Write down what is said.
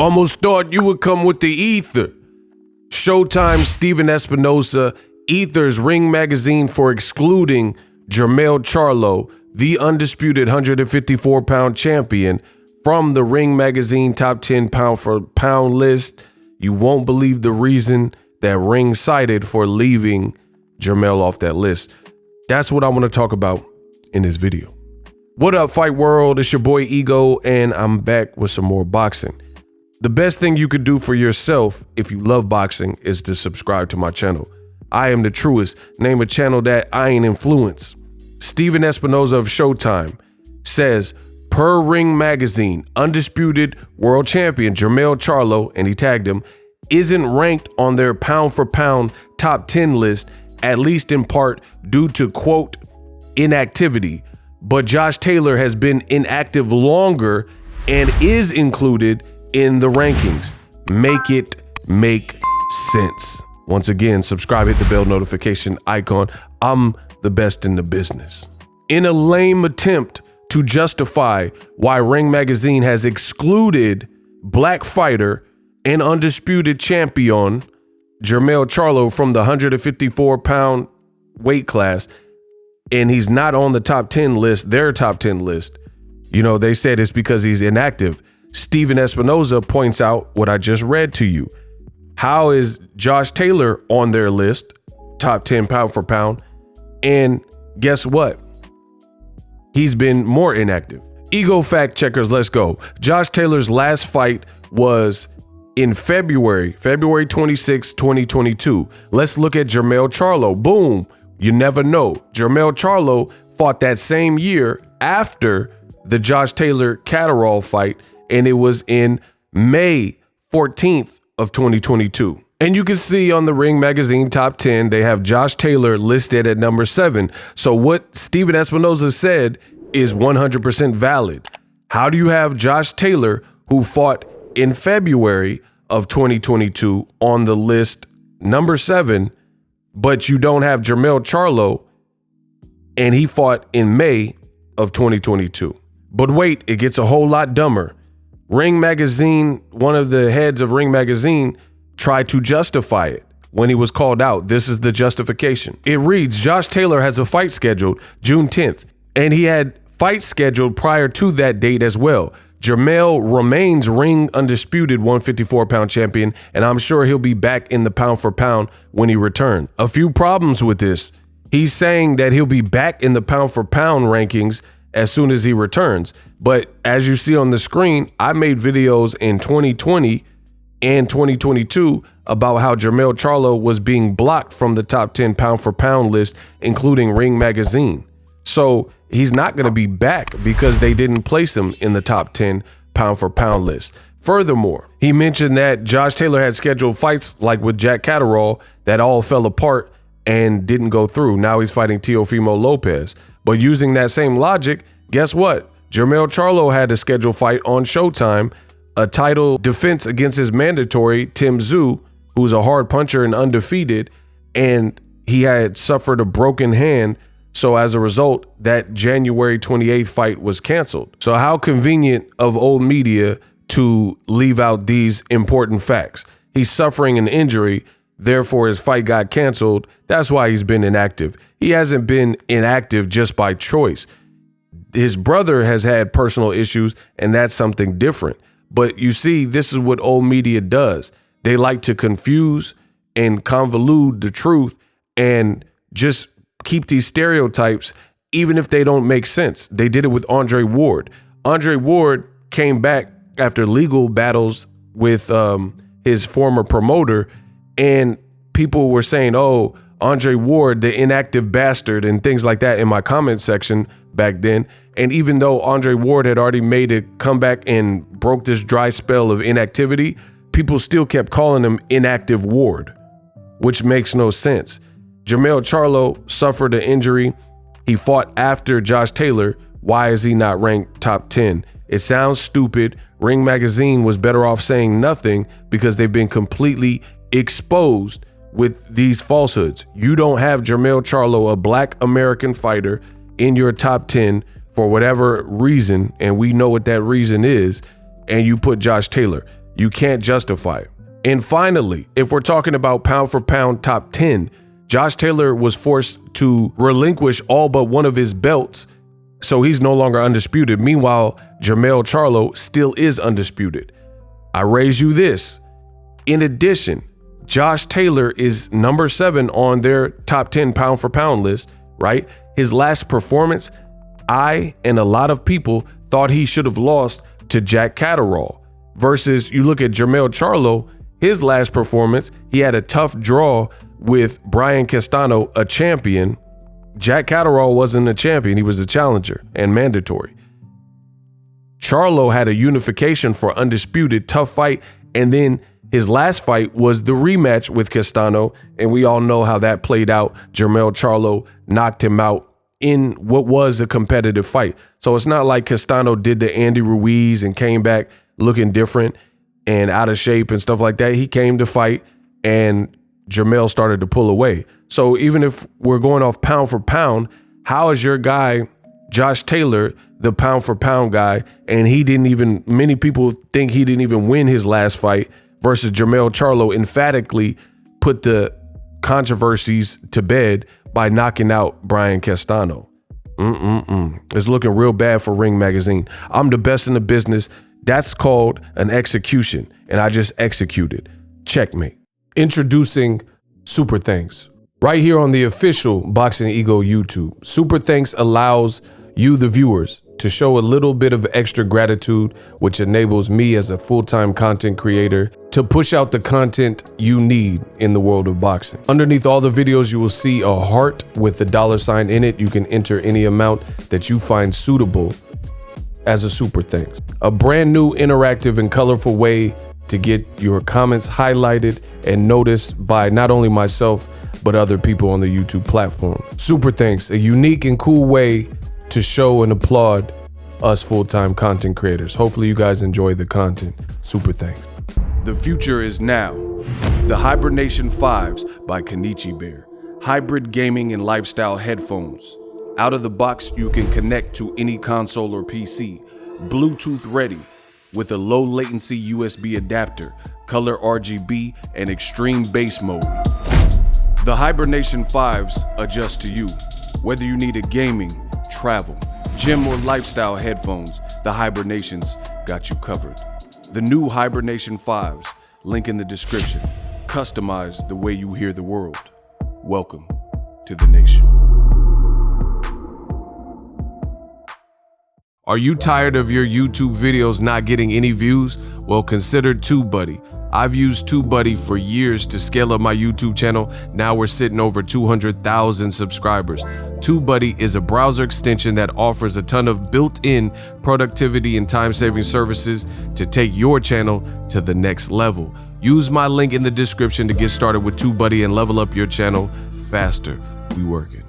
Almost thought you would come with the ether. Showtime Steven Espinoza ethers Ring Magazine for excluding Jermell Charlo, the undisputed 154-pound champion, from the Ring Magazine top 10 pound-for-pound list. You won't believe the reason that Ring cited for leaving Jermell off that list. That's what I want to talk about in this video. What up, Fight World? It's your boy Ego, and I'm back with some more boxing. The best thing you could do for yourself if you love boxing is to subscribe to my channel. I am the truest. Name a channel that I ain't influenced. Steven Espinoza of Showtime says, per Ring Magazine, undisputed world champion Jermell Charlo, and he tagged him, isn't ranked on their pound-for-pound top 10 list, at least in part due to, quote, inactivity. But Josh Taylor has been inactive longer and is included in the rankings. Make it make sense. Once again, subscribe, hit the bell notification icon. I'm the best in the business. In a lame attempt to justify why Ring Magazine has excluded black fighter and undisputed champion Jermell Charlo from the 154-pound weight class, and he's not on the top 10 list, their top 10 list, you know, they said it's because he's inactive. Steven Espinoza points out what I just read to you. How is Josh Taylor on their list, top 10 pound for pound? And guess what? He's been more inactive. Ego fact checkers, let's go. Josh Taylor's last fight was in February 26, 2022. Let's look at Jermell Charlo. Boom. You never know. Jermell Charlo fought that same year after the Josh Taylor Catterall fight, and it was in May 14th of 2022. And you can see on the Ring Magazine top 10, they have Josh Taylor listed at number 7. So what Steven Espinoza said is 100% valid. How do you have Josh Taylor, who fought in February of 2022, on the list number 7, but you don't have Jermell Charlo, and he fought in May of 2022? But wait, it gets a whole lot dumber. Ring Magazine, one of the heads of Ring Magazine, tried to justify it when he was called out. This is the justification. It reads, Josh Taylor has a fight scheduled June 10th, and he had fights scheduled prior to that date as well. Jermell remains Ring undisputed 154-pound champion, and I'm sure he'll be back in the pound for pound when he returns. A few problems with this. He's saying that he'll be back in the pound for pound rankings as soon as he returns. But as you see on the screen, I made videos in 2020 and 2022 about how Jermell Charlo was being blocked from the top 10 pound for pound list, including Ring Magazine. So he's not going to be back because they didn't place him in the top 10 pound for pound list. Furthermore, he mentioned that Josh Taylor had scheduled fights like with Jack Catterall that all fell apart and didn't go through. Now he's fighting Teofimo Lopez. But using that same logic, guess what? Jermell Charlo had a scheduled fight on Showtime, a title defense against his mandatory Tim Tszyu, who's a hard puncher and undefeated, and he had suffered a broken hand. So as a result, that January 28th fight was canceled. So how convenient of old media to leave out these important facts. He's suffering an injury, therefore his fight got canceled. That's why he's been inactive. He hasn't been inactive just by choice. His brother has had personal issues, and that's something different. But you see, this is what old media does. They like to confuse and convolute the truth and just keep these stereotypes, even if they don't make sense. They did it with Andre Ward. Andre Ward came back after legal battles with his former promoter, and people were saying, oh, Andre Ward, the inactive bastard, and things like that in my comment section back then. And even though Andre Ward had already made a comeback and broke this dry spell of inactivity, people still kept calling him Inactive Ward, which makes no sense. Jermell Charlo suffered an injury. He fought after Josh Taylor. Why is he not ranked top 10? It sounds stupid. Ring Magazine was better off saying nothing because they've been completely exposed with these falsehoods. You don't have Jermell Charlo, a black American fighter, in your top 10 for whatever reason, and we know what that reason is, and you put Josh Taylor. You can't justify it. And finally, if we're talking about pound for pound top 10, Josh Taylor was forced to relinquish all but one of his belts, so he's no longer undisputed. Meanwhile, Jermell Charlo still is undisputed. I raise you this. In addition, Josh Taylor is number 7 on their top 10 pound for pound list, right? His last performance, I and a lot of people thought he should have lost to Jack Catterall. Versus you look at Jermell Charlo, his last performance, he had a tough draw with Brian Castano, a champion. Jack Catterall wasn't a champion, he was a challenger and mandatory. Charlo had a unification for undisputed, tough fight, and then his last fight was the rematch with Castano, and we all know how that played out. Jermell Charlo knocked him out in what was a competitive fight. So it's not like Castano did the Andy Ruiz and came back looking different and out of shape and stuff like that. He came to fight, and Jermell started to pull away. So even if we're going off pound for pound, how is your guy, Josh Taylor, the pound for pound guy, and many people think he didn't even win his last fight, versus Jermell Charlo emphatically put the controversies to bed by knocking out Brian Castano. It's looking real bad for Ring Magazine. I'm the best in the business. That's called an execution, and I just executed. Checkmate. Introducing Super Thanks. Right here on the official Boxingego YouTube. Super Thanks allows you, the viewers, to show a little bit of extra gratitude, which enables me as a full-time content creator to push out the content you need in the world of boxing. Underneath all the videos, you will see a heart with a $sign in it. You can enter any amount that you find suitable as a super thanks. A brand new, interactive, and colorful way to get your comments highlighted and noticed by not only myself, but other people on the YouTube platform. Super thanks, a unique and cool way to show and applaud us full-time content creators. Hopefully you guys enjoy the content. Super thanks. The future is now. The Hibernation 5s by Kenichi Bear. Hybrid gaming and lifestyle headphones. Out of the box, you can connect to any console or PC. Bluetooth ready with a low latency USB adapter, color RGB, and extreme bass mode. The Hibernation 5s adjust to you. Whether you need a gaming, travel, gym, or lifestyle headphones, the Hibernations got you covered. The new Hibernation 5s, link in the description. Customize the way you hear the world. Welcome to the nation. Are you tired of your YouTube videos not getting any views? Well, consider TubeBuddy. I've used TubeBuddy for years to scale up my YouTube channel. Now we're sitting over 200,000 subscribers. TubeBuddy is a browser extension that offers a ton of built-in productivity and time-saving services to take your channel to the next level. Use my link in the description to get started with TubeBuddy and level up your channel faster. We working.